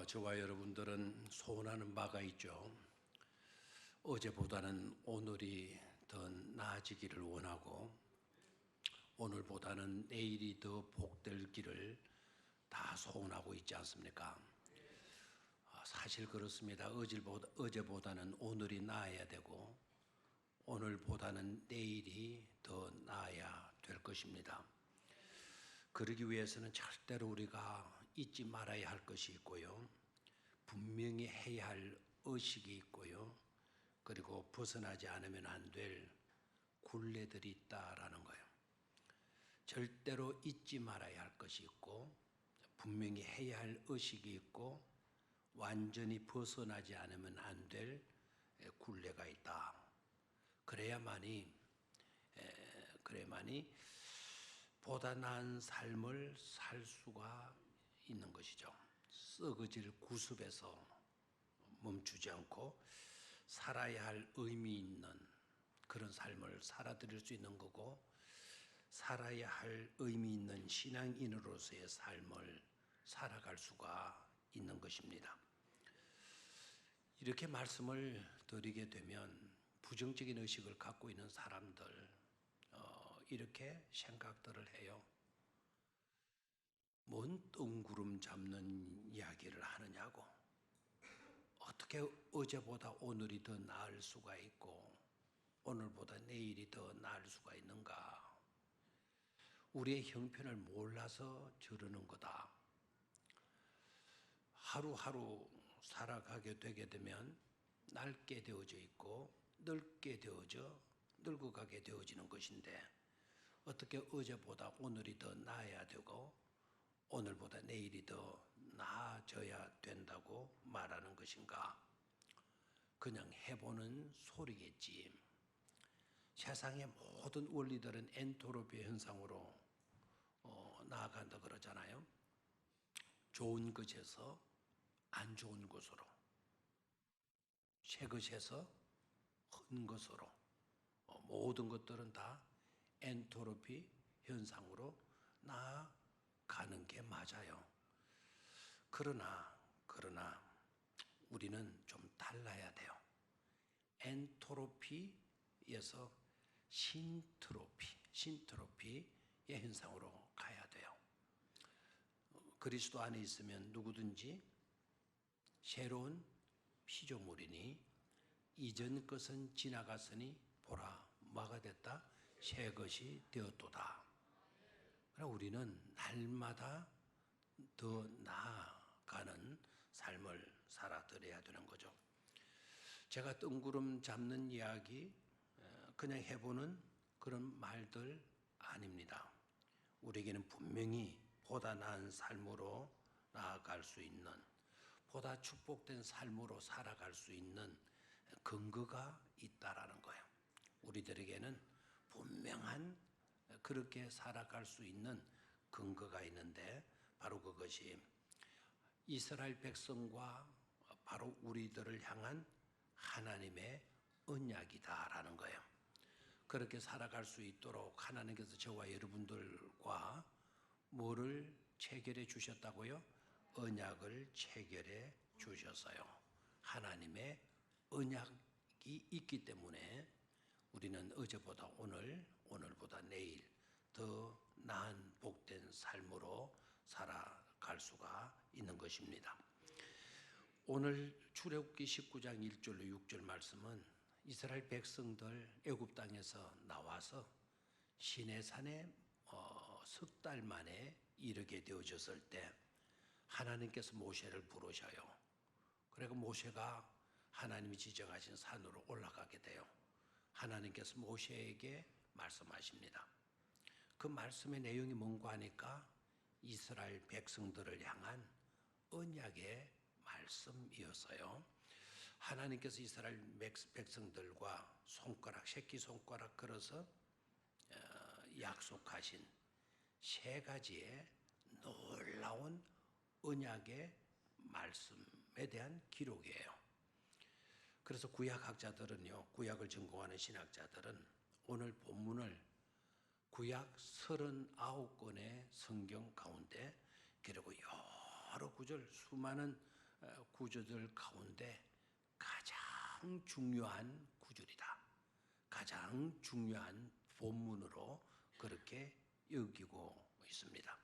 저와 여러분들은 소원하는 바가 있죠. 어제보다는 오늘이 더 나아지기를 원하고 오늘보다는 내일이 더 복되기를 다 소원하고 있지 않습니까? 사실 그렇습니다. 어제보다는 오늘이 나아야 되고 오늘보다는 내일이 더 나아야 될 것입니다. 그러기 위해서는 절대로 우리가 잊지 말아야 할 것이 있고요. 분명히 해야 할 의식이 있고요. 그리고 벗어나지 않으면 안 될 굴레들이 있다라는 거예요. 절대로 잊지 말아야 할 것이 있고 분명히 해야 할 의식이 있고 완전히 벗어나지 않으면 안 될 굴레가 있다. 그래야만이 보다 나은 삶을 살 수가 있는 것이죠. 썩어질 구습에서 멈추지 않고 살아야 할 의미 있는 그런 삶을 살아드릴 수 있는 거고, 살아야 할 의미 있는 신앙인으로서의 삶을 살아갈 수가 있는 것입니다. 이렇게 말씀을 드리게 되면 부정적인 의식을 갖고 있는 사람들 이렇게 생각들을 해요. 뭔 뜬구름 잡는 이야기를 하느냐고. 어떻게 어제보다 오늘이 더 나을 수가 있고 오늘보다 내일이 더 나을 수가 있는가. 우리의 형편을 몰라서 저러는 거다. 하루하루 살아가게 되게 되면 낡게 되어져 있고 늙어가게 되어지는 것인데 어떻게 어제보다 오늘이 더 나아야 되고 오늘보다 내일이 더 나아져야 된다고 말하는 것인가? 그냥 해보는 소리겠지. 세상의 모든 원리들은 엔트로피 현상으로 나아간다 그러잖아요. 좋은 것에서 안 좋은 것으로, 새 것에서 큰 것으로, 모든 것들은 다 엔트로피 현상으로 나아가는 게 맞아요. 그러나 우리는 좀 달라야 돼요. 엔트로피에서 신트로피의 현상으로 가야 돼요. 그리스도 안에 있으면 누구든지 새로운 피조물이니 이전 것은 지나갔으니 보라 뭐가 됐다? 새 것이 되었도다. 우리는 날마다 더 나아가는 삶을 살아드려야 되는 거죠. 제가 뜬구름 잡는 이야기 그냥 해보는 그런 말들 아닙니다. 우리에게는 분명히 보다 나은 삶으로 나아갈 수 있는, 보다 축복된 삶으로 살아갈 수 있는 근거가 있다라는 거예요. 우리들에게는 분명한 그렇게 살아갈 수 있는 근거가 있는데 바로 그것이 이스라엘 백성과 바로 우리들을 향한 하나님의 언약이다라는 거예요. 그렇게 살아갈 수 있도록 하나님께서 저와 여러분들과 뭐를 체결해 주셨다고요? 언약을 체결해 주셨어요. 하나님의 언약이 있기 때문에 우리는 어제보다 오늘보다 내일 더 나은 복된 삶으로 살아갈 수가 있는 것입니다. 오늘 출애굽기 19장 1절로 6절 말씀은 이스라엘 백성들 애굽 땅에서 나와서 시내산에 석 달 만에 이르게 되어졌을 때 하나님께서 모세를 부르셔요. 그리고 모세가 하나님이 지정하신 산으로 올라가게 돼요. 하나님께서 모세에게 말씀하십니다. 그 말씀의 내용이 뭔가 하니까 이스라엘 백성들을 향한 언약의 말씀이었어요. 하나님께서 이스라엘 백성들과 새끼손가락 걸어서 약속하신 세 가지의 놀라운 언약의 말씀에 대한 기록이에요. 그래서 구약학자들은요, 구약을 전공하는 신학자들은 오늘 본문을 구약 39권의 성경 가운데 그리고 여러 구절 수많은 구절들 가운데 가장 중요한 구절이다. 가장 중요한 본문으로 그렇게 여기고 있습니다.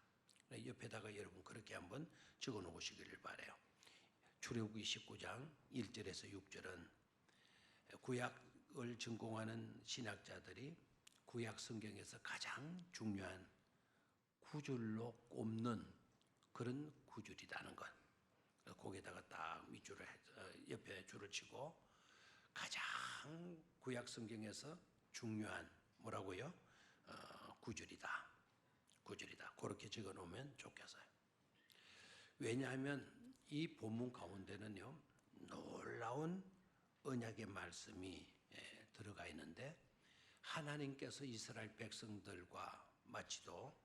옆에다가 여러분 그렇게 한번 적어 놓으시기를 바라요. 출애굽기 19장 1절에서 6절은 구약을 전공하는 신학자들이 구약 성경에서 가장 중요한 구절로 꼽는 그런 구절이라는 것. 거기다가 딱 밑줄을 옆에 줄을 치고 가장 구약 성경에서 중요한 뭐라고요? 구절이다. 구절이다. 그렇게 적어 놓으면 좋겠어요. 왜냐하면 이 본문 가운데는요, 놀라운 언약의 말씀이 들어가 있는데 하나님께서 이스라엘 백성들과 마치도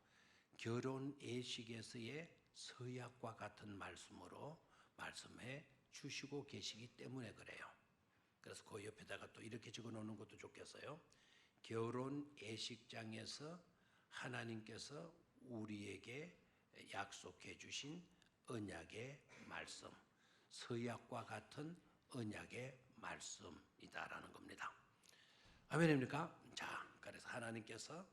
결혼 예식에서의 서약과 같은 말씀으로 말씀해 주시고 계시기 때문에 그래요. 그래서 그 옆에다가 또 이렇게 적어 놓는 것도 좋겠어요. 결혼 예식장에서 하나님께서 우리에게 약속해 주신 언약의 말씀, 서약과 같은 언약의 말씀이다라는 겁니다. 아멘입니까? 자, 그래서 하나님께서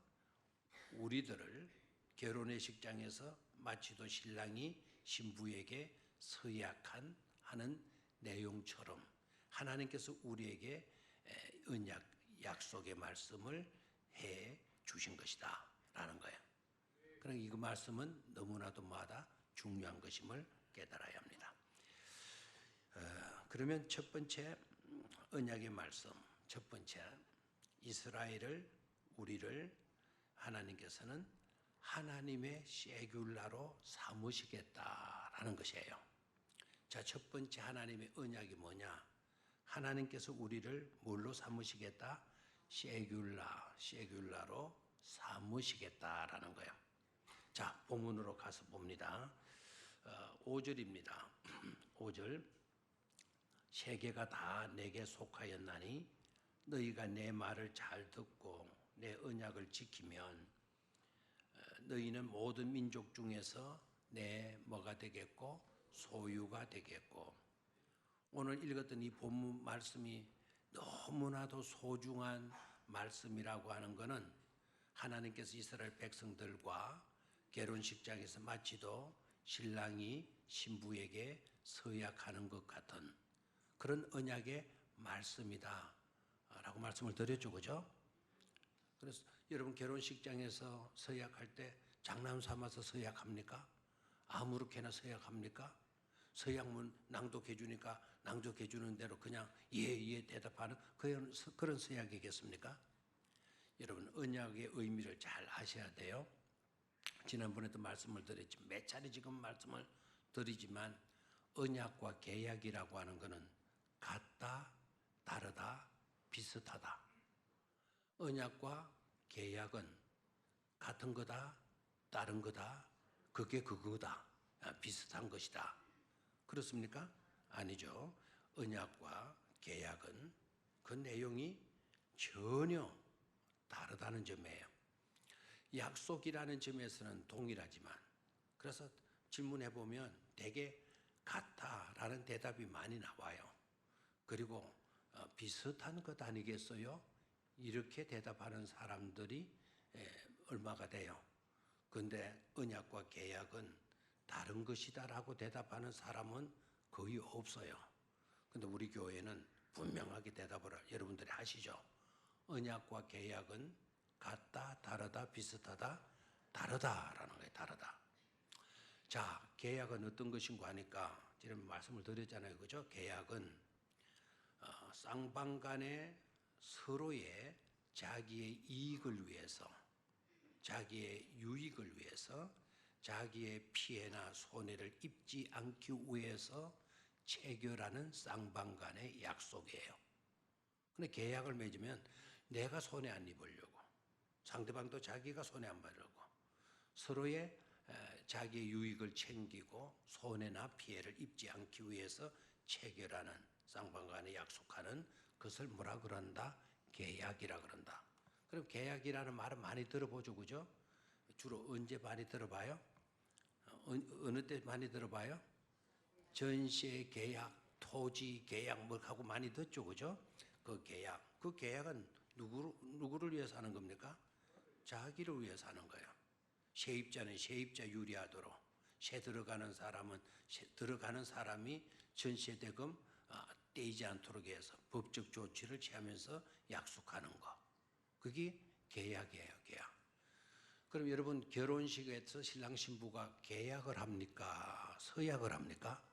우리들을 결혼의 식장에서 마치도 신랑이 신부에게 서약한 하는 내용처럼 하나님께서 우리에게 언약, 약속의 말씀을 해 주신 것이다 라는 거예요. 그러니까 이 말씀은 너무나도 마다 중요한 것임을 깨달아야 합니다. 그러면 첫 번째 언약의 말씀, 첫 번째 이스라엘을 우리를 하나님께서는 하나님의 세귤라로 삼으시겠다라는 것이에요. 자, 첫 번째 하나님의 언약이 뭐냐? 하나님께서 우리를 뭘로 삼으시겠다? 세귤라로 삼으시겠다라는 거예요. 자, 본문으로 가서 봅니다. 5절입니다. 5절 세계가 다 내게 속하였나니 너희가 내 말을 잘 듣고 내 언약을 지키면 너희는 모든 민족 중에서 내 뭐가 되겠고 소유가 되겠고. 오늘 읽었던 이 본문 말씀이 너무나도 소중한 말씀이라고 하는 것은 하나님께서 이스라엘 백성들과 결혼식장에서 마치도 신랑이 신부에게 서약하는 것 같은 그런 언약의 말씀이다 라고 말씀을 드렸죠. 그죠? 그래서 여러분 결혼식장에서 서약할 때 장난 삼아서 서약합니까? 아무렇게나 서약합니까? 서약문 낭독해 주니까 낭독해 주는 대로 그냥 예 대답하는 그런 서약이겠습니까? 여러분 언약의 의미를 잘 아셔야 돼요. 지난번에도 말씀을 드렸지만 몇 차례 지금 말씀을 드리지만 언약과 계약이라고 하는 것은 같다, 다르다, 비슷하다. 언약과 계약은 같은 거다, 다른 거다, 그게 그거다, 비슷한 것이다. 그렇습니까? 아니죠. 언약과 계약은 그 내용이 전혀 다르다는 점이에요. 약속이라는 점에서는 동일하지만 그래서 질문해 보면 되게 같다라는 대답이 많이 나와요. 그리고 비슷한 것 아니겠어요? 이렇게 대답하는 사람들이 얼마가 돼요. 그런데 언약과 계약은 다른 것이다라고 대답하는 사람은 거의 없어요. 그런데 우리 교회는 분명하게 대답을 여러분들이 하시죠. 언약과 계약은 같다, 다르다, 비슷하다, 다르다라는 거예요. 다르다. 자, 계약은 어떤 것인가 하니까 지금 말씀을 드렸잖아요. 그죠? 계약은 쌍방 간에 서로의 자기의 이익을 위해서, 자기의 유익을 위해서, 자기의 피해나 손해를 입지 않기 위해서 체결하는 쌍방 간의 약속이에요. 근데 계약을 맺으면 내가 손해 안 입으려고, 상대방도 자기가 손해 안 보려고 서로의 자기의 유익을 챙기고 손해나 피해를 입지 않기 위해서 체결하는 쌍방 간에 약속하는 그것을 뭐라 그런다? 계약이라 그런다. 그럼 계약이라는 말은 많이 들어보죠, 그죠? 주로 언제 많이 들어봐요? 어느 때 많이 들어봐요? 전세 계약, 토지 계약 뭐 하고 많이 듣죠, 그죠? 그 계약은 누구를 위해서 하는 겁니까? 자기를 위해서 하는 거예요. 세입자는 세입자 유리하도록, 들어가는 사람이 전세대금 떼이지 않도록 해서 법적 조치를 취하면서 약속하는 거. 그게 계약이에요, 계약. 그럼 여러분 결혼식에서 신랑 신부가 계약을 합니까? 서약을 합니까?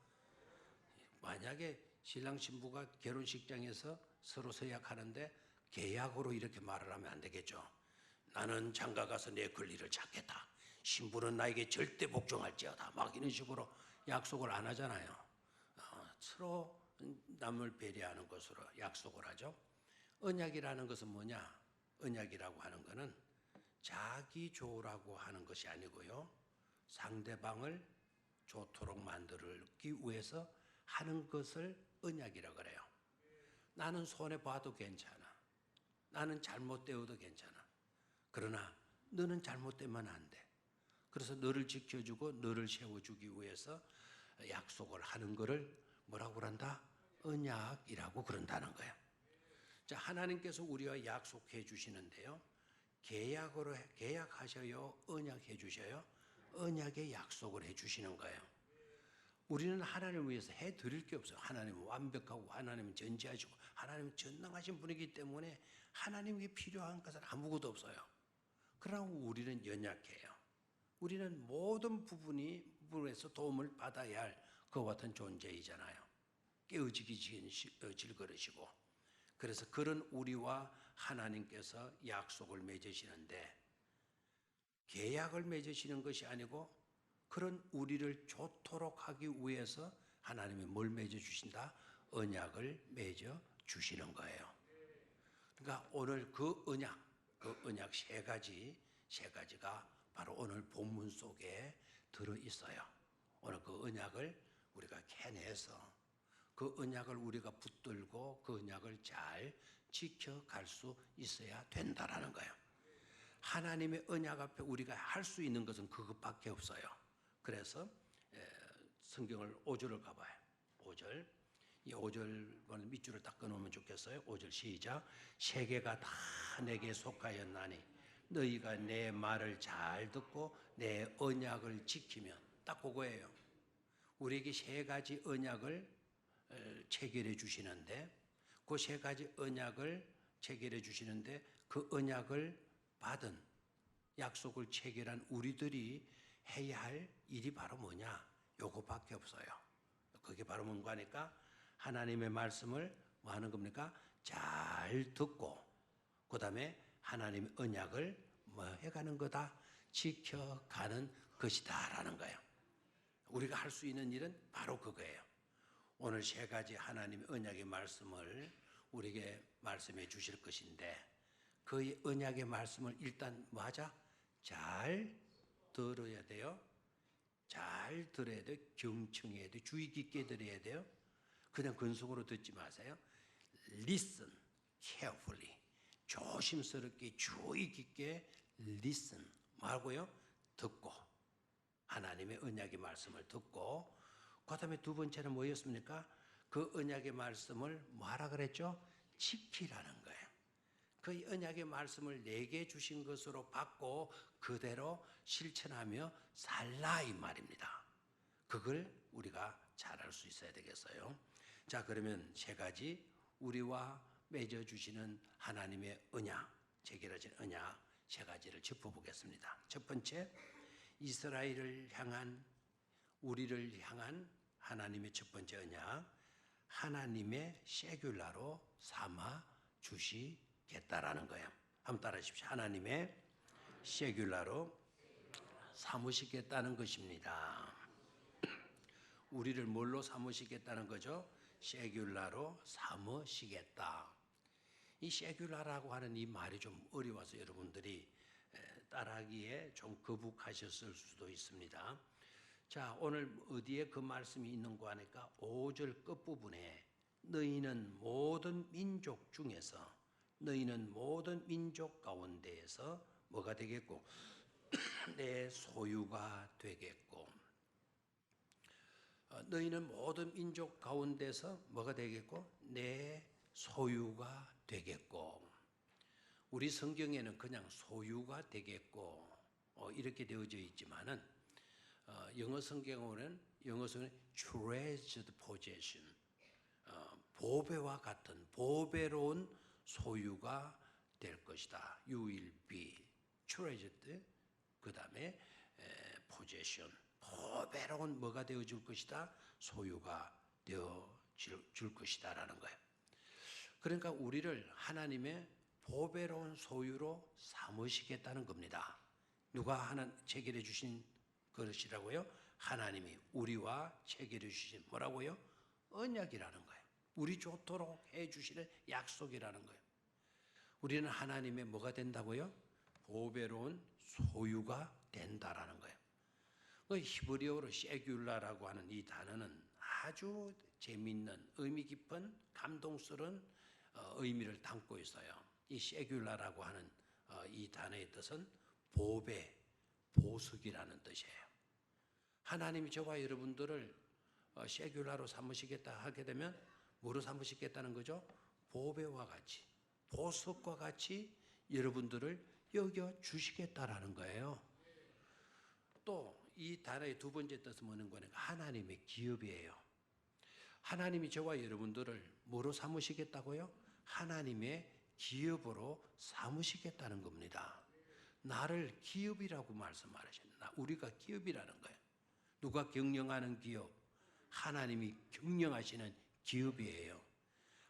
만약에 신랑 신부가 결혼식장에서 서로 서약하는데 계약으로 이렇게 말을 하면 안 되겠죠. 나는 장가 가서 내 권리를 찾겠다. 신부는 나에게 절대 복종할지어다. 막 이런 식으로 약속을 안 하잖아요. 서로 남을 배려하는 것으로 약속을 하죠. 언약이라는 것은 뭐냐? 언약이라고 하는 것은 자기 좋으라고 하는 것이 아니고요. 상대방을 좋도록 만들기 위해서 하는 것을 언약이라고 그래요. 나는 손해봐도 괜찮아. 나는 잘못되어도 괜찮아. 그러나 너는 잘못되면 안 돼. 그래서 너를 지켜주고 너를 세워주기 위해서 약속을 하는 것을 뭐라고 그런다? 언약이라고 그런다는 거예요. 자, 하나님께서 우리와 약속해 주시는데요. 계약하셔요? 언약해 주셔요? 언약의 약속을 해 주시는 거예요. 우리는 하나님을 위해서 해 드릴 게 없어요. 하나님은 완벽하고 하나님은 전지하시고 하나님은 전능하신 분이기 때문에 하나님께 필요한 것은 아무것도 없어요. 그러나 우리는 연약해요. 우리는 모든 부분에서 도움을 받아야 할 그와 같은 존재이잖아요. 깨어지기 질그릇이고. 그래서 그런 우리와 하나님께서 약속을 맺으시는데 계약을 맺으시는 것이 아니고 그런 우리를 좋도록 하기 위해서 하나님이 뭘 맺어주신다? 언약을 맺어주시는 거예요. 그러니까 오늘 그 언약 세 가지가 바로 오늘 본문 속에 들어있어요. 오늘 그 언약을 우리가 캐내서 그 언약을 우리가 붙들고 그 언약을 잘 지켜갈 수 있어야 된다라는 거예요. 하나님의 언약 앞에 우리가 할 수 있는 것은 그것밖에 없어요. 그래서 성경을 5절을 가봐요. 5절. 이 5절 밑줄을 딱 끊으면 좋겠어요. 5절 시작. 세계가 다 내게 속하였나니 너희가 내 말을 잘 듣고 내 언약을 지키면 딱 그거예요. 우리에게 세 가지 언약을 체결해 주시는데 그 세 가지 언약을 체결해 주시는데 그 언약을 받은 약속을 체결한 우리들이 해야 할 일이 바로 뭐냐? 요거밖에 없어요. 그게 바로 뭔가 하니까 하나님의 말씀을 뭐 하는 겁니까? 잘 듣고 그 다음에 하나님의 언약을 뭐 해가는 거다? 지켜가는 것이다 라는 거예요. 우리가 할 수 있는 일은 바로 그거예요. 오늘 세 가지 하나님의 언약의 말씀을 우리에게 말씀해 주실 것인데 그 언약의 말씀을 일단 뭐 하자? 잘 들어야 돼요. 잘 들어야 돼요. 경청해야 돼요. 주의 깊게 들어야 돼요. 그냥 근성으로 듣지 마세요. Listen carefully. 조심스럽게 주의 깊게 listen 말고요. 듣고 하나님의 언약의 말씀을 듣고 그 다음에 두 번째는 뭐였습니까? 그 언약의 말씀을 뭐하라 그랬죠? 지키라는 거예요. 그 언약의 말씀을 내게 주신 것으로 받고 그대로 실천하며 살라 이 말입니다. 그걸 우리가 잘할 수 있어야 되겠어요. 자, 그러면 세 가지 우리와 맺어주시는 하나님의 언약, 체결하신 언약 세 가지를 짚어보겠습니다. 첫 번째, 우리를 향한 하나님의 첫 번째 언약, 하나님의 세귤라로 삼아 주시겠다라는 거예요. 한번 따라하십시오. 하나님의 세귤라로 삼으시겠다는 것입니다. 우리를 뭘로 삼으시겠다는 거죠? 세귤라로 삼으시겠다. 이 세귤라라고 하는 이 말이 좀 어려워서 여러분들이 따라하기에 좀 거북하셨을 수도 있습니다. 자, 오늘 어디에 그 말씀이 있는가 하니까 5절 끝부분에 너희는 모든 민족 가운데에서 뭐가 되겠고 내 소유가 되겠고 너희는 모든 민족 가운데서 뭐가 되겠고 내 소유가 되겠고, 우리 성경에는 그냥 소유가 되겠고 이렇게 되어져 있지만은 영어 성경으로는 treasured possession, 보배와 같은 보배로운 소유가 될 것이다. You will be treasured. 그 다음에 possession, 보배로운 뭐가 되어줄 것이다? 소유가 되어줄 것이다라는 거예요. 그러니까 우리를 하나님의 보배로운 소유로 삼으시겠다는 겁니다. 누가 하나 체결해 주신 것이라고요? 하나님이 우리와 체결해 주신 뭐라고요? 언약이라는 거예요. 우리 좋도록 해 주시는 약속이라는 거예요. 우리는 하나님의 뭐가 된다고요? 보배로운 소유가 된다라는 거예요. 히브리어로 셰귤라라고 하는 이 단어는 아주 재미있는 의미 깊은 감동스러운 의미를 담고 있어요. 이 셰귤라라고 하는 이 단어의 뜻은 보배, 보석이라는 뜻이에요. 하나님이 저와 여러분들을 셰귤라로 삼으시겠다 하게 되면 뭐로 삼으시겠다는 거죠? 보배와 같이, 보석과 같이 여러분들을 여겨 주시겠다라는 거예요. 또 이 단어의 두 번째 뜻은 뭐는 거냐? 하나님의 기업이에요. 하나님이 저와 여러분들을 뭐로 삼으시겠다고요? 하나님의 기업으로 삼으시겠다는 겁니다. 나를 기업이라고 말씀하셨나? 우리가 기업이라는 거예요. 누가 경영하는 기업? 하나님이 경영하시는 기업이에요.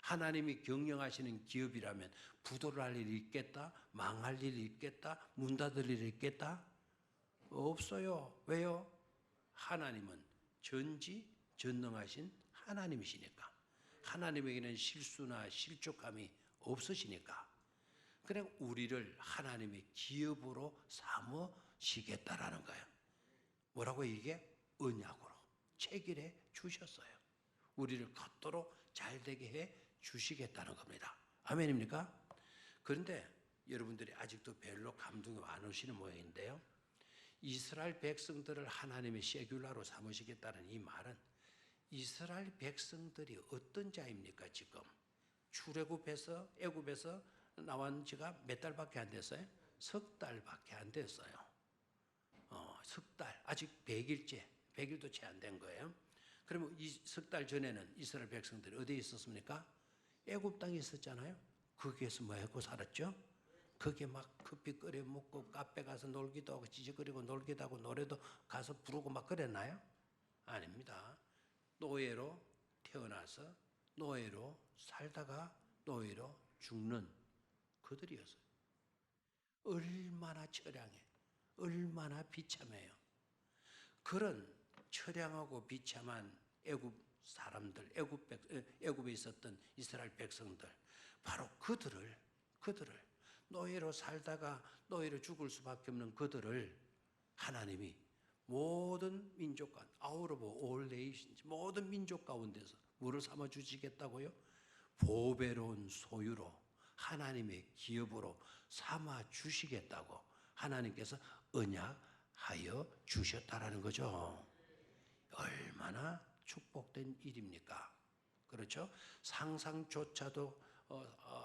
하나님이 경영하시는 기업이라면 부도날 일이 있겠다? 망할 일이 있겠다? 문 닫을 일이 있겠다? 없어요. 왜요? 하나님은 전지전능하신 하나님이시니까. 하나님에게는 실수나 실족함이 없으시니까. 그냥 우리를 하나님의 기업으로 삼으시겠다라는 거예요. 뭐라고 이게? 언약으로 체결해 주셨어요. 우리를 걷도록 잘되게 해 주시겠다는 겁니다. 아멘입니까? 그런데 여러분들이 아직도 별로 감동이 안 오시는 모양인데요. 이스라엘 백성들을 하나님의 셰귤라로 삼으시겠다는 이 말은 이스라엘 백성들이 어떤 자입니까? 지금 출애굽에서 애굽에서 나온 지가 몇 달밖에 안 됐어요? 석 달밖에 안 됐어요. 석 달, 아직 100일도 채 안 된 거예요. 그러면 이 석 달 전에는 이스라엘 백성들이 어디에 있었습니까? 애굽 땅에 있었잖아요. 거기에서 뭐 하고 살았죠? 거기에 막 커피 끓여 먹고 카페 가서 놀기도 하고 지저거리고 놀기도 하고 노래도 가서 부르고 막 그랬나요? 아닙니다. 노예로 태어나서 노예로 살다가 노예로 죽는 그들이었어요. 얼마나 처량해, 얼마나 비참해요. 그런 처량하고 비참한 애굽 사람들, 애굽에 있었던 이스라엘 백성들, 바로 그들을 노예로 살다가 노예로 죽을 수밖에 없는 그들을 하나님이 모든 민족 가운데, out of all nations, 모든 민족 가운데서 뭐를 삼아 주시겠다고요? 보배로운 소유로 하나님의 기업으로 삼아 주시겠다고 하나님께서 언약하여 주셨다라는 거죠. 얼마나 축복된 일입니까? 그렇죠? 상상조차도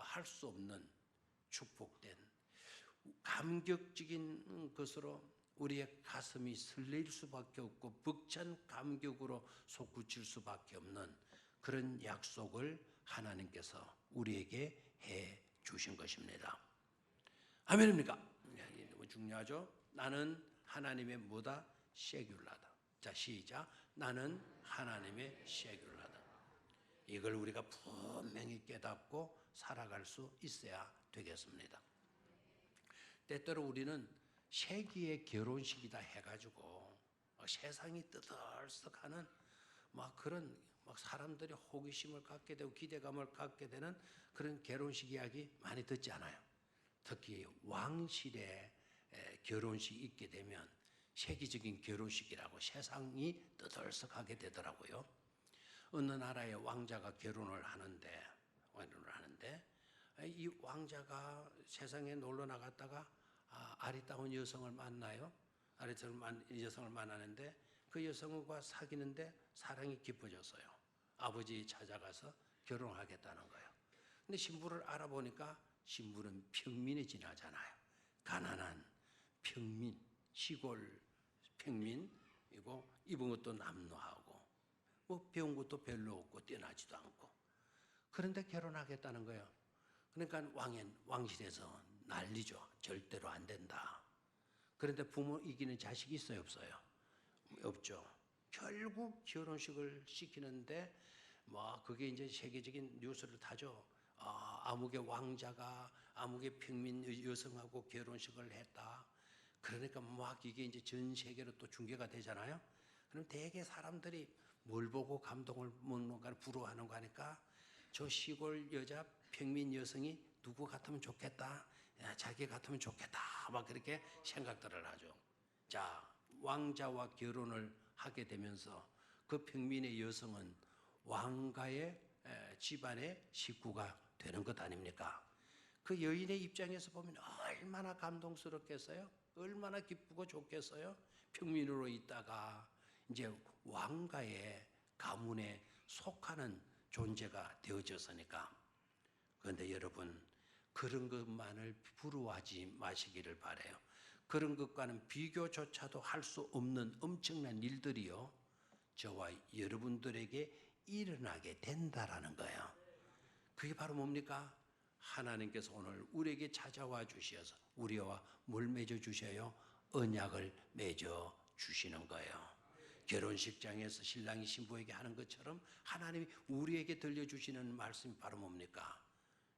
할 수 없는 축복된 감격적인 것으로 우리의 가슴이 설레일 수밖에 없고 벅찬 감격으로 솟구칠 수밖에 없는 그런 약속을 하나님께서 우리에게 해 주신 것입니다. 아멘입니까? 너무 중요하죠? 나는 하나님의 뭐다? 셰귤라다. 자, 시작. 나는 하나님의 셰귤라다. 이걸 우리가 분명히 깨닫고 살아갈 수 있어야 되겠습니다. 때때로 우리는 세기의 결혼식이다 해가지고 세상이 뜨들썩하는 막 그런 막 사람들이 호기심을 갖게 되고 기대감을 갖게 되는 그런 결혼식 이야기 많이 듣지 않아요. 특히 왕실의 결혼식이 있게 되면 세계적인 결혼식이라고 세상이 떠들썩하게 되더라고요. 어느 나라의 왕자가 결혼을 하는데 이 왕자가 세상에 놀러 나갔다가 아리따운 여성을 만나요. 아리따운 여성을 만나는데 그 여성과 사귀는데 사랑이 깊어졌어요. 아버지 찾아가서 결혼하겠다는 거예요. 근데 신부를 알아보니까 신부는 평민에 지나잖아요. 가난한 평민, 시골 평민이고 입은 것도 남루하고 뭐 배운 것도 별로 없고 뛰어나지도 않고 그런데 결혼하겠다는 거예요. 그러니까 왕실에서 난리죠. 절대로 안 된다. 그런데 부모 이기는 자식이 있어요, 없어요? 없죠. 결국 결혼식을 시키는데 뭐 그게 이제 세계적인 뉴스를 타죠. 아무개 왕자가 아무개 평민 여성하고 결혼식을 했다. 그러니까 막 이게 이제 전 세계로 또 중계가 되잖아요. 그럼 대개 사람들이 뭘 보고 감동을 먹는가 부러워하는 거 하니까 저 시골 여자 평민 여성이 누구 같으면 좋겠다. 야, 자기 같으면 좋겠다. 막 그렇게 생각들을 하죠. 자, 왕자와 결혼을 하게 되면서 그 평민의 여성은 왕가의 집안의 식구가 되는 것 아닙니까? 그 여인의 입장에서 보면 얼마나 감동스럽겠어요? 얼마나 기쁘고 좋겠어요? 평민으로 있다가 이제 왕가의 가문에 속하는 존재가 되어졌으니까. 그런데 여러분 그런 것만을 부러워하지 마시기를 바라요. 그런 것과는 비교조차도 할 수 없는 엄청난 일들이요 저와 여러분들에게 일어나게 된다라는 거예요. 그게 바로 뭡니까? 하나님께서 오늘 우리에게 찾아와 주셔서 우리와 뭘 맺어 주셔요? 언약을 맺어 주시는 거예요. 결혼식장에서 신랑이 신부에게 하는 것처럼 하나님이 우리에게 들려주시는 말씀이 바로 뭡니까?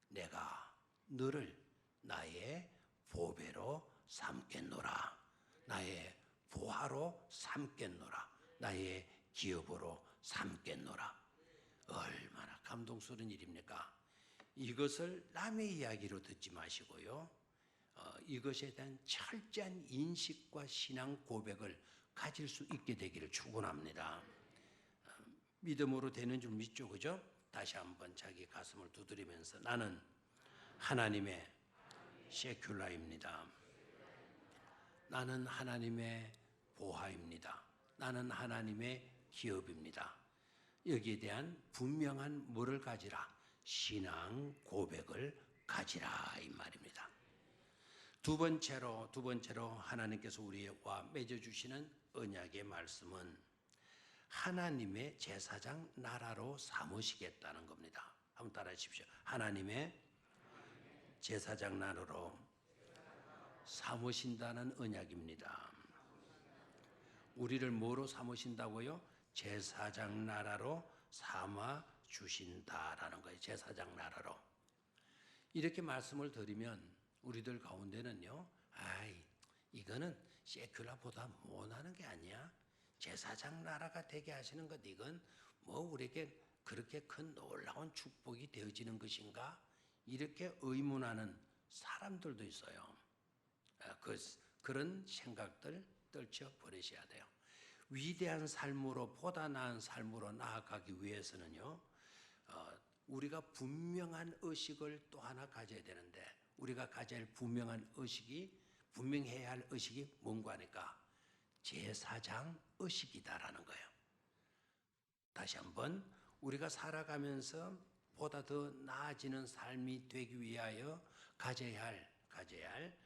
내가 너를 나의 보배로 삼겠노라. 나의 보화로 삼겠노라. 나의 기업으로 삼겠노라. 얼마나 감동스러운 일입니까? 이것을 남의 이야기로 듣지 마시고요. 이것에 대한 철저한 인식과 신앙 고백을 가질 수 있게 되기를 축원합니다. 믿음으로 되는 줄 믿죠, 그죠? 다시 한번 자기 가슴을 두드리면서 나는 하나님의 세큘라입니다. 나는 하나님의 보화입니다. 나는 하나님의 기업입니다. 여기에 대한 분명한 뭐를 가지라? 신앙 고백을 가지라 이 말입니다. 두 번째로 하나님께서 우리와 맺어주시는 언약의 말씀은 하나님의 제사장 나라로 삼으시겠다는 겁니다. 한번 따라해 주십시오. 하나님의 제사장 나라로 삼으신다는 언약입니다. 우리를 뭐로 삼으신다고요? 제사장 나라로 삼아 주신다라는 거예요. 제사장 나라로. 이렇게 말씀을 드리면 우리들 가운데는요, 이거는 세큘라보다 못하는 게 아니야. 제사장 나라가 되게 하시는 것, 이건 뭐 우리에게 그렇게 큰 놀라운 축복이 되어지는 것인가? 이렇게 의문하는 사람들도 있어요. 그런 생각들 떨쳐버리셔야 돼요. 위대한 삶으로, 보다 나은 삶으로 나아가기 위해서는요, 우리가 분명한 의식을 또 하나 가져야 되는데, 우리가 가져야 할 분명해야 할 의식이 뭔가 하니까 제사장 의식이다라는 거예요. 다시 한번 우리가 살아가면서 보다 더 나아지는 삶이 되기 위하여 가져야 할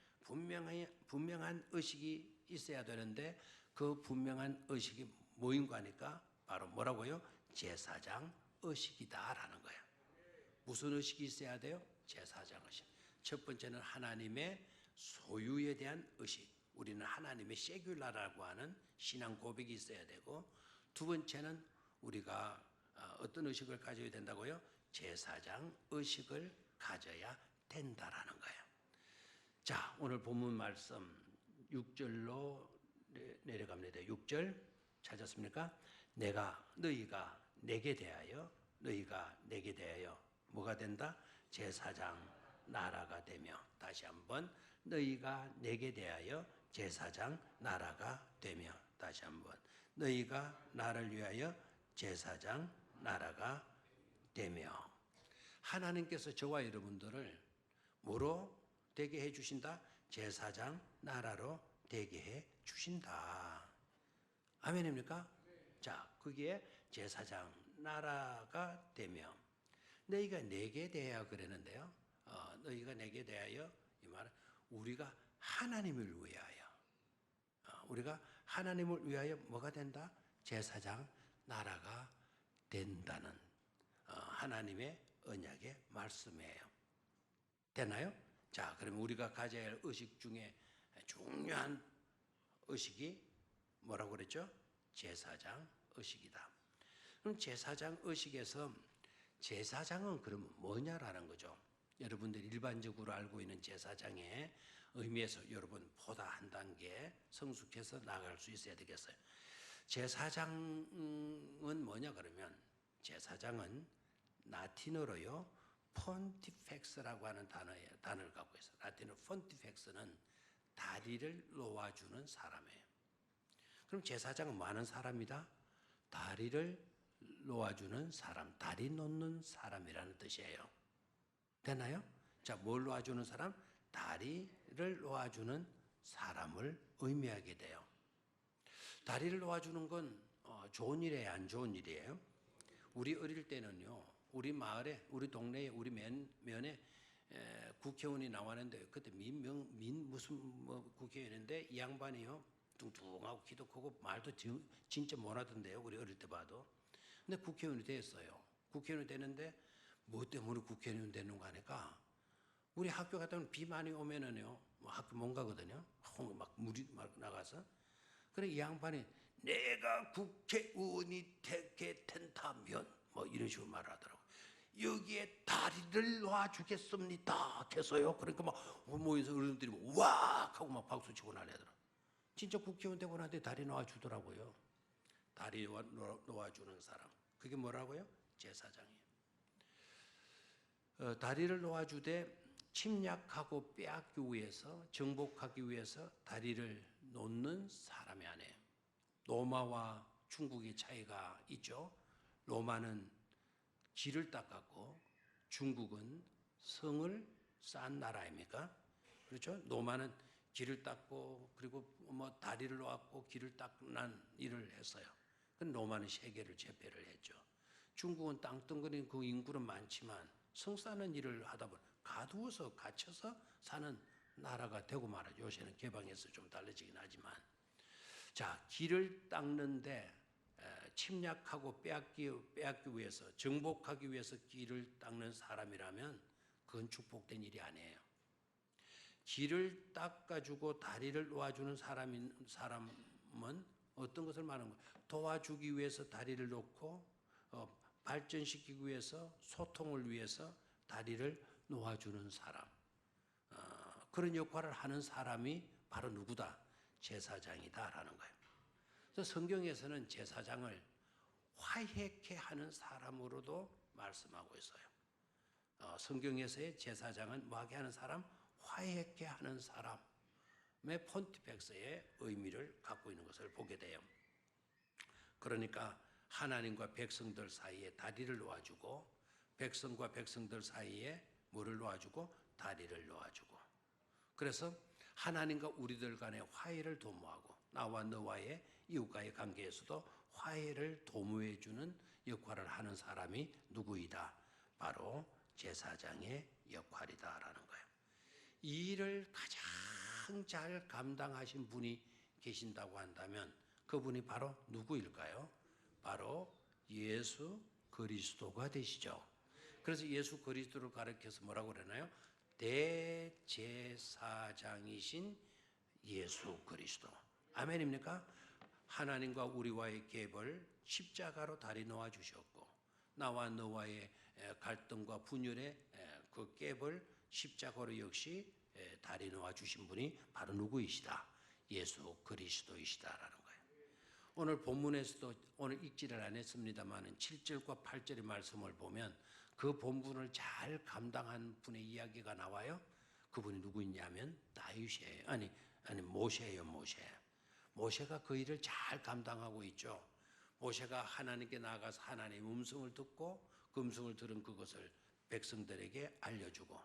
분명한 의식이 있어야 되는데 그 분명한 의식이 뭐인가 하니까 바로 뭐라고요? 제사장 의식이다라는 거예요. 무슨 의식이 있어야 돼요? 제사장 의식. 첫 번째는 하나님의 소유에 대한 의식. 우리는 하나님의 세큘라라고 하는 신앙 고백이 있어야 되고, 두 번째는 우리가 어떤 의식을 가져야 된다고요? 제사장 의식을 가져야 된다라는 거예요. 자, 오늘 본문 말씀 6절로 내려갑니다. 6절 찾았습니까? 너희가 내게 대하여 뭐가 된다? 제사장 나라가 되며, 다시 한번 너희가 내게 대하여 제사장 나라가 되며, 다시 한번 너희가 나를 위하여 제사장 나라가 되며. 하나님께서 저와 여러분들을 뭐로 되게 해 주신다? 제사장 나라로 되게 해 주신다. 아멘입니까? 자, 거기에 제사장 나라가 되며 너희가 내게 대하여 그랬는데요. 너희가 내게 대하여 이 말은 우리가 하나님을 위하여 우리가 하나님을 위하여 뭐가 된다? 제사장 나라가 된다는 하나님의 언약의 말씀이에요. 되나요? 자, 그러면 우리가 가져야 할 의식 중에 중요한 의식이 뭐라고 그랬죠? 제사장 의식이다. 그럼 제사장 의식에서 제사장은 그러면 뭐냐라는 거죠. 여러분들이 일반적으로 알고 있는 제사장의 의미에서 여러분 보다 한 단계 성숙해서 나아갈 수 있어야 되겠어요. 제사장은 뭐냐 그러면 제사장은 라틴어로요 폰티펙스라고 하는 단어를 갖고 있어요. 라틴어 폰티펙스는 다리를 놓아주는 사람이에요. 그럼 제사장은 뭐 하는 사람이다? 다리를 놓아주는 사람, 다리 놓는 사람이라는 뜻이에요. 되나요? 자, 뭘 놓아주는 사람? 다리를 놓아주는 사람을 의미하게 돼요. 다리를 놓아주는 건 좋은 일이에요, 안 좋은 일이에요? 우리 어릴 때는요, 우리 마을에, 우리 동네에, 우리 면에 국회의원이 나왔는데 그때 무슨 국회의원인데 이 양반이요 뚱뚱하고 키도 크고 말도 진짜 못하던데요. 우리 어릴 때 봐도. 근데 국회의원이 됐어요. 국회의원이 되는데 뭐 때문에 국회의원 되는 거 하니까 우리 학교 갔다 오면 비 많이 오면은요 뭐 학교 못 가거든요. 막 물이 막 나가서. 그래 이 양반이 내가 국회의원이 되게 된다면 뭐 이런 식으로 말을 하더라고. 여기에 다리를 놔주겠습니다. 해서요. 그러니까 막 모여서 어른들이 와 하고 막 박수 치고 난리더라. 진짜 국회의원 되고 나한테 다리 놓아주더라고요. 다리 놓아주는 사람. 그게 뭐라고요? 제사장이에요. 다리를 놓아주되 침략하고 빼앗기 위해서 정복하기 위해서 다리를 놓는 사람이 아니에요. 로마와 중국의 차이가 있죠. 로마는 길을 닦았고 중국은 성을 쌓은 나라입니까? 그렇죠? 로마는 길을 닦고 그리고 뭐 다리를 놓았고 길을 닦는 일을 했어요. 로마는 세계를 제패를 했죠. 중국은 땅덩어리는 그 인구는 많지만 성 쌓는 일을 하다 보니 가두어서 갇혀서 사는 나라가 되고 말아요. 요새는 개방해서 좀 달라지긴 하지만 자 길을 닦는데 침략하고 빼앗기 위해서 정복하기 위해서 길을 닦는 사람이라면 그건 축복된 일이 아니에요. 길을 닦아주고 다리를 놓아주는 사람은 어떤 것을 말하는 거예요? 도와주기 위해서 다리를 놓고 발전시키기 위해서 소통을 위해서 다리를 놓아주는 사람. 그런 역할을 하는 사람이 바로 누구다? 제사장이다라는 거예요. 그래서 성경에서는 제사장을 화해케 하는 사람으로도 말씀하고 있어요. 성경에서의 제사장은 뭐하게 하는 사람? 화해케 하는 사람의 폰티펙스의 의미를 갖고 있는 것을 보게 돼요. 그러니까 하나님과 백성들 사이에 다리를 놓아주고 백성과 백성들 사이에 뭐를 놓아주고 다리를 놓아주고 그래서 하나님과 우리들 간의 화해를 도모하고 나와 너와의 이웃과의 관계에서도 화해를 도모해 주는 역할을 하는 사람이 누구이다? 바로 제사장의 역할이다라는 거예요. 이 일을 가장 잘 감당하신 분이 계신다고 한다면 그분이 바로 누구일까요? 바로 예수 그리스도가 되시죠. 그래서 예수 그리스도를 가리켜서 뭐라고 그러나요? 대제사장이신 예수 그리스도. 아멘입니까? 하나님과 우리와의 갭을 십자가로 다리 놓아 주셨고 나와 너와의 갈등과 분열의 그 갭을 십자가로 역시 다리 놓아 주신 분이 바로 누구이시다? 예수 그리스도이시다라는 거예요. 오늘 본문에서도 오늘 읽지를 안 했습니다만 7절과 8절의 말씀을 보면 그 본문을 잘 감당한 분의 이야기가 나와요. 그분이 누구있냐면 다윗이에요. 아니 모세예요. 모세가 그 일을 잘 감당하고 있죠. 모세가 하나님께 나아가서 하나님의 음성을 듣고 그 음성을 들은 그것을 백성들에게 알려주고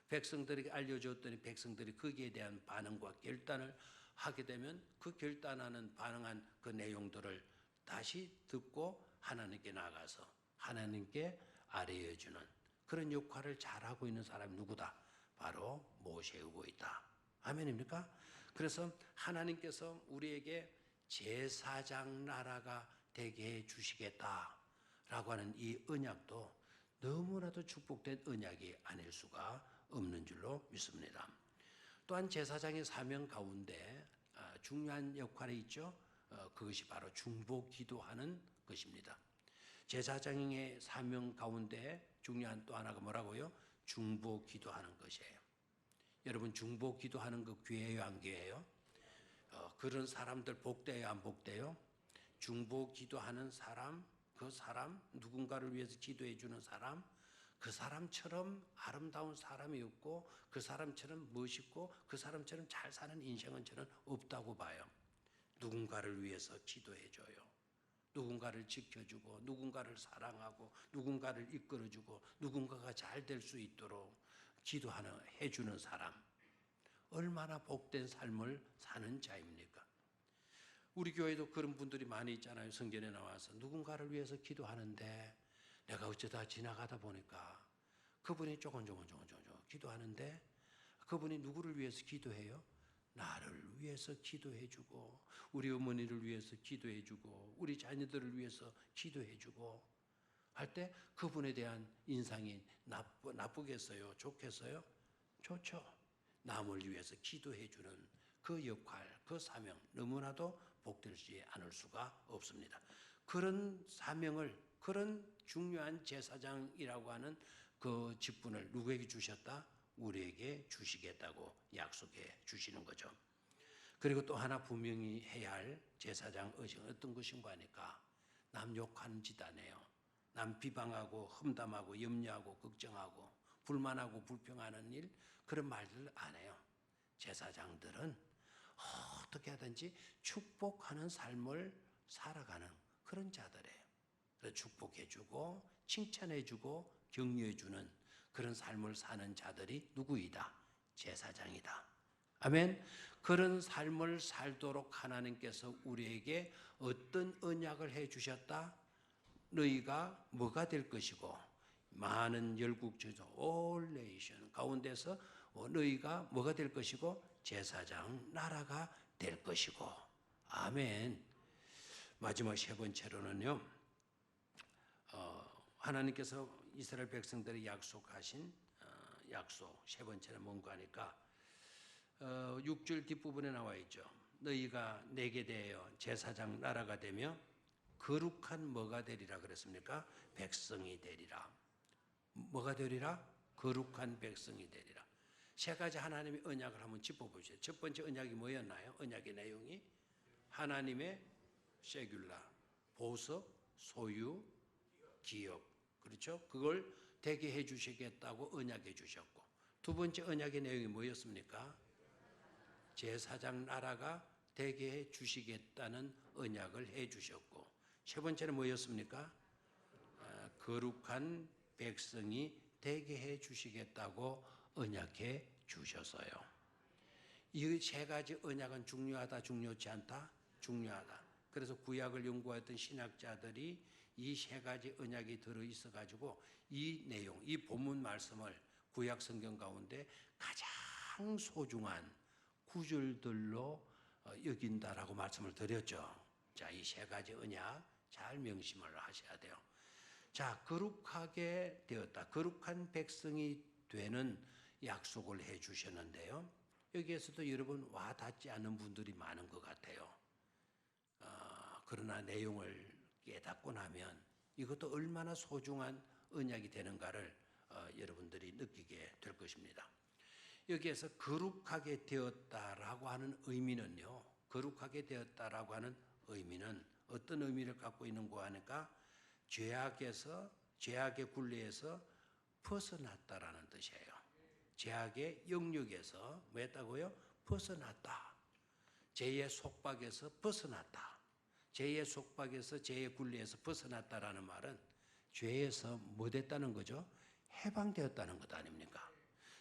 백성들에게 알려줬더니 백성들이 거기에 대한 반응과 결단을 하게 되면 그 결단하는 반응한 그 내용들을 다시 듣고 하나님께 나가서 하나님께 아뢰어주는 그런 역할을 잘하고 있는 사람이 누구다? 바로 모세이다. 아멘입니까? 그래서 하나님께서 우리에게 제사장 나라가 되게 해 주시겠다라고 하는 이 언약도 너무나도 축복된 언약이 아닐 수가 없는 줄로 믿습니다. 또한 제사장의 사명 가운데 중요한 역할이 있죠. 그것이 바로 중보 기도하는 것입니다. 제사장의 사명 가운데 중요한 또 하나가 뭐라고요? 중보 기도하는 것이에요. 여러분 중보 기도하는 거 귀해요, 안 귀해요? 그런 사람들 복돼요, 안 복돼요? 중보 기도하는 사람, 그 사람, 누군가를 위해서 기도해 주는 사람, 그 사람처럼 아름다운 사람이 없고 그 사람처럼 멋있고 그 사람처럼 잘 사는 인생은 저는 없다고 봐요. 누군가를 위해서 기도해 줘요. 누군가를 지켜주고 누군가를 사랑하고 누군가를 이끌어주고 누군가가 잘 될 수 있도록 기도하는 해주는 사람, 얼마나 복된 삶을 사는 자입니까? 우리 교회도 그런 분들이 많이 있잖아요. 성전에 나와서 누군가를 위해서 기도하는데 내가 어쩌다 지나가다 보니까 그분이 조금 기도하는데 그분이 누구를 위해서 기도해요? 나를 위해서 기도해주고 우리 어머니를 위해서 기도해주고 우리 자녀들을 위해서 기도해주고 할 때 그분에 대한 인상이 나쁘겠어요? 좋겠어요? 좋죠. 남을 위해서 기도해주는 그 역할, 그 사명 너무나도 복되지 않을 수가 없습니다. 그런 사명을, 그런 중요한 제사장이라고 하는 그 직분을 누구에게 주셨다? 우리에게 주시겠다고 약속해 주시는 거죠. 그리고 또 하나 분명히 해야 할 제사장 의식은 어떤 것인가 하니까 남 욕하는 짓 안 해요. 남 비방하고 험담하고 염려하고 걱정하고 불만하고 불평하는 일, 그런 말들 안 해요. 제사장들은 어떻게 하든지 축복하는 삶을 살아가는 그런 자들이에요. 그래서 축복해주고 칭찬해주고 격려해주는 그런 삶을 사는 자들이 누구이다? 제사장이다. 아멘. 그런 삶을 살도록 하나님께서 우리에게 어떤 언약을 해주셨다? 너희가 뭐가 될 것이고 많은 열국 저조 all nation 가운데서 너희가 뭐가 될 것이고 제사장 나라가 될 것이고. 아멘. 마지막 세 번째로는요, 하나님께서 이스라엘 백성들이 약속하신 약속 세 번째는 뭔가 하니까 6절 뒷부분에 나와 있죠. 너희가 내게 대하여 제사장 나라가 되며 거룩한 뭐가 되리라 그랬습니까? 백성이 되리라. 뭐가 되리라? 거룩한 백성이 되리라. 세 가지 하나님의 언약을 한번 짚어보시죠. 첫 번째 언약이 뭐였나요? 언약의 내용이 하나님의 세귤라, 보석, 소유, 기업, 그렇죠? 그걸 되게 해주시겠다고 언약해 주셨고, 두 번째 언약의 내용이 뭐였습니까? 제사장 나라가 되게 해 주시겠다는 언약을 해 주셨고, 세 번째는 뭐였습니까? 거룩한 백성이 되게 해 주시겠다고 언약해 주셨어요. 이 세 가지 언약은 중요하다, 중요치 않다? 중요하다. 그래서 구약을 연구했던 신학자들이 이 세 가지 언약이 들어있어 가지고 이 내용, 이 본문 말씀을 구약 성경 가운데 가장 소중한 구절들로 여긴다라고 말씀을 드렸죠. 자, 이 세 가지 언약 잘 명심을 하셔야 돼요. 자, 거룩하게 되었다. 거룩한 백성이 되는 약속을 해 주셨는데요. 여기에서도 여러분 와 닿지 않는 분들이 많은 것 같아요. 그러나 내용을 깨닫고 나면 이것도 얼마나 소중한 언약이 되는가를 여러분들이 느끼게 될 것입니다. 여기에서 거룩하게 되었다라고 하는 의미는요, 거룩하게 되었다라고 하는 의미는 어떤 의미를 갖고 있는가 하니까 죄악의 굴레에서 벗어났다라는 뜻이에요. 죄악의 영역에서 뭐 했다고요? 벗어났다. 죄의 속박에서 벗어났다. 죄의 속박에서 죄의 굴레에서 벗어났다라는 말은 죄에서 뭐 됐다는 거죠? 해방되었다는 것 아닙니까?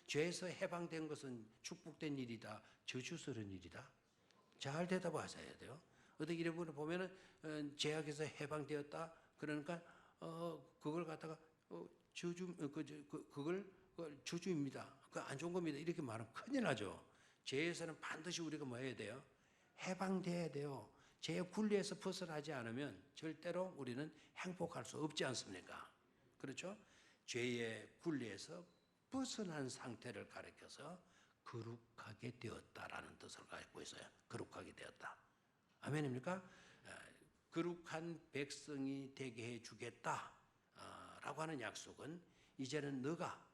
죄에서 해방된 것은 축복된 일이다, 저주스러운 일이다? 잘 대답하셔야 돼요. 어떻게 이런 분을 보면은 제약에서 해방되었다. 그러니까 그걸 갖다가 그걸 저주입니다. 그 안 좋은 겁니다. 이렇게 말하면 큰일 나죠. 죄에서는 반드시 우리가 뭐 해야 돼요? 해방돼야 돼요. 죄의 굴레에서 벗어나지 않으면 절대로 우리는 행복할 수 없지 않습니까? 그렇죠? 죄의 굴레에서 벗어난 상태를 가리켜서 거룩하게 되었다라는 뜻을 갖고 있어요. 거룩하게 되었다. 아멘입니까? 거룩한 백성이 되게 해주겠다라고 하는 약속은 이제는 너가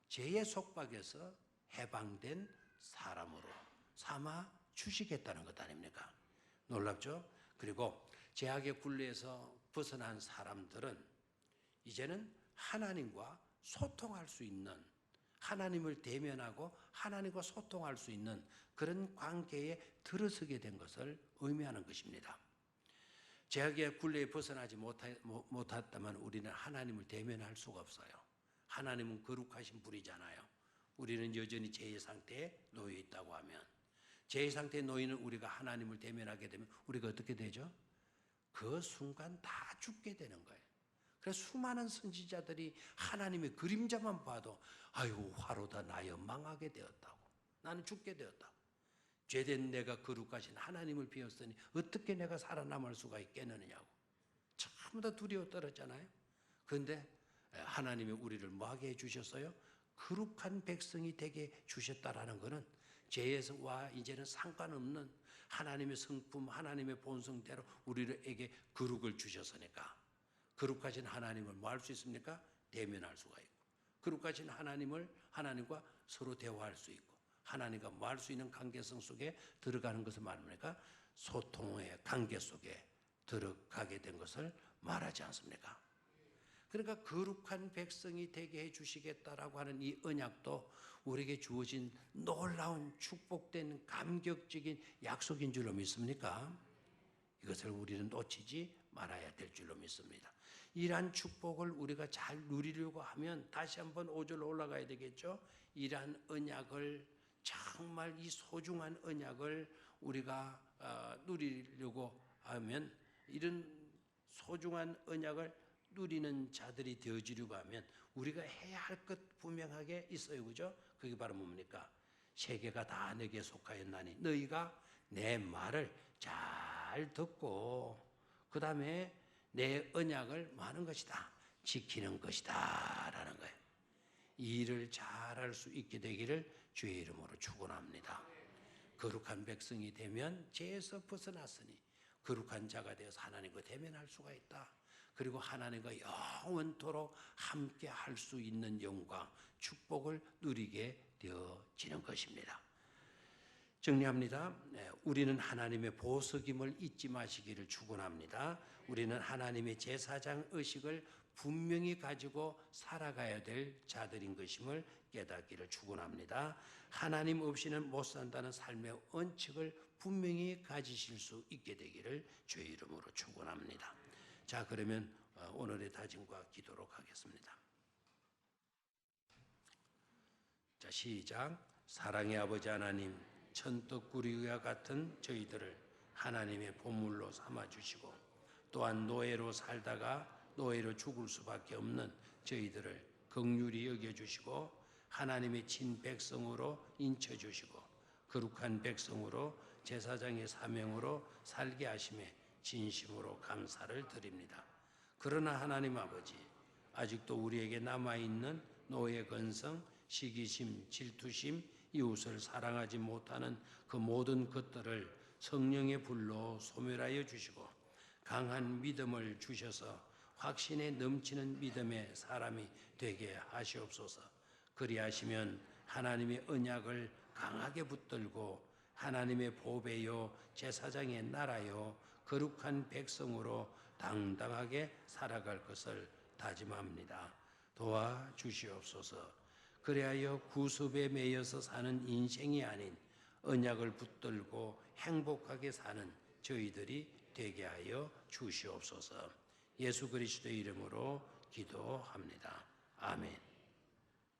죄의 속박에서 해방된 사람으로 삼아 주시겠다는 것 아닙니까? 놀랍죠? 그리고 죄악의 굴레에서 벗어난 사람들은 이제는 하나님과 소통할 수 있는, 하나님을 대면하고 하나님과 소통할 수 있는 그런 관계에 들어서게 된 것을 의미하는 것입니다. 죄악의 굴레에 벗어나지 못했다면 우리는 하나님을 대면할 수가 없어요. 하나님은 거룩하신 분이잖아요. 우리는 여전히 죄의 상태에 놓여 있다고 하면, 죄의 상태에 놓이는 우리가 하나님을 대면하게 되면 우리가 어떻게 되죠? 그 순간 다 죽게 되는 거예요. 그래서 수많은 선지자들이 하나님의 그림자만 봐도 아이고 화로다 나여 망하게 되었다고, 나는 죽게 되었다고, 죄된 내가 거룩하신 하나님을 비웠으니 어떻게 내가 살아남을 수가 있겠느냐고 전부 다 두려워 떨었잖아요. 그런데 하나님이 우리를 뭐하게 해주셨어요? 거룩한 백성이 되게 주셨다라는 것은 죄에서와 이제는 상관없는 하나님의 성품, 하나님의 본성대로 우리에게 거룩을 주셨으니까, 거룩하신 하나님을 뭐 할 수 있습니까? 대면할 수가 있고, 거룩하신 하나님과 서로 대화할 수 있고, 하나님과 뭐 할 수 있는 관계성 속에 들어가는 것을 말합니까? 소통의 관계 속에 들어가게 된 것을 말하지 않습니까? 그러니까 거룩한 백성이 되게 해주시겠다라고 하는 이 언약도 우리에게 주어진 놀라운 축복된 감격적인 약속인 줄로 믿습니까? 이것을 우리는 놓치지 말아야 될 줄로 믿습니다. 이러한 축복을 우리가 잘 누리려고 하면 다시 한번 5절로 올라가야 되겠죠. 이러한 언약을, 정말 이 소중한 언약을 우리가 누리려고 하면, 이런 소중한 언약을 누리는 자들이 되어지려고 하면 우리가 해야 할 것 분명하게 있어요. 그죠? 그게 바로 뭡니까? 세계가 다 내게 속하였나니 너희가 내 말을 잘 듣고 그 다음에 내 언약을 뭐 하는 것이다? 지키는 것이다 라는 거예요. 이 일을 잘할 수 있게 되기를 주의 이름으로 축원합니다. 거룩한 백성이 되면 죄에서 벗어났으니 거룩한 자가 되어서 하나님과 대면할 수가 있다. 그리고 하나님과 영원토록 함께 할 수 있는 영광, 축복을 누리게 되어지는 것입니다. 정리합니다. 우리는 하나님의 보석임을 잊지 마시기를 축원합니다. 우리는 하나님의 제사장 의식을 분명히 가지고 살아가야 될 자들인 것임을 깨닫기를 축원합니다. 하나님 없이는 못 산다는 삶의 원칙을 분명히 가지실 수 있게 되기를 주의 이름으로 축원합니다. 자, 그러면 오늘의 다짐과 기도록 하겠습니다. 자, 시작. 사랑의 아버지 하나님, 천떡구리와 같은 저희들을 하나님의 보물로 삼아주시고, 또한 노예로 살다가 노예로 죽을 수밖에 없는 저희들을 긍휼히 여겨주시고 하나님의 친백성으로 인쳐주시고 거룩한 백성으로 제사장의 사명으로 살게 하심에 진심으로 감사를 드립니다. 그러나 하나님 아버지, 아직도 우리에게 남아있는 노예 근성, 시기심, 질투심, 이웃을 사랑하지 못하는 그 모든 것들을 성령의 불로 소멸하여 주시고 강한 믿음을 주셔서 확신에 넘치는 믿음의 사람이 되게 하시옵소서. 그리하시면 하나님의 언약을 강하게 붙들고 하나님의 보배요 제사장의 나라요 거룩한 백성으로 당당하게 살아갈 것을 다짐합니다. 도와주시옵소서. 그리하여 구습에 매여서 사는 인생이 아닌 언약을 붙들고 행복하게 사는 저희들이 되게 하여 주시옵소서. 예수 그리스도의 이름으로 기도합니다. 아멘.